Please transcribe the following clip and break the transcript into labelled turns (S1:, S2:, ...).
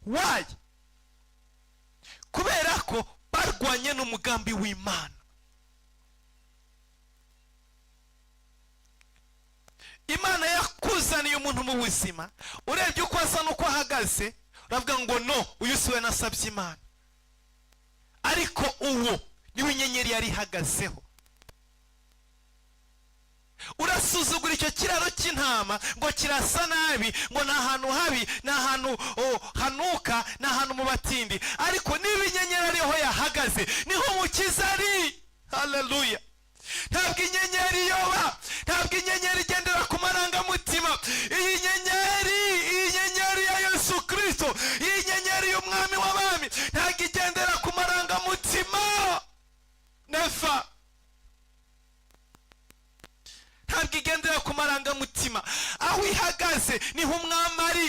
S1: Why? Kubera ko barwanye n'umugambi w'Imana. Imana yakuzaniye umuntu mu buzima, urebye uko asa n'uko ahagaze uravuga ngo no, uyu siwe nasabye Imana. Ariko uwo niwe inyenyeri yari ihagazeho. Urasuzugura icyo kiraro cy'intama ngo kirasa nabi, ngo ni ahantu habi, ni ahantu hanuka, ni ahantu mu batindi. Ariko niba inyenyeri ariho yahagaze, niho Umukiza ari. Haleluya. Ntabwo inyenyeri yoba, ntabwo inyenyeri igendera ku marangamutima. Iyi nyenyeri ya Yesu Kristo, iyi nyenyeri y'umwami w'abami, ntabwo igendera ku marangamutima. Nefa. Ntabwo igendera ku marangamutima. Aho ihagaze niho umwami ari.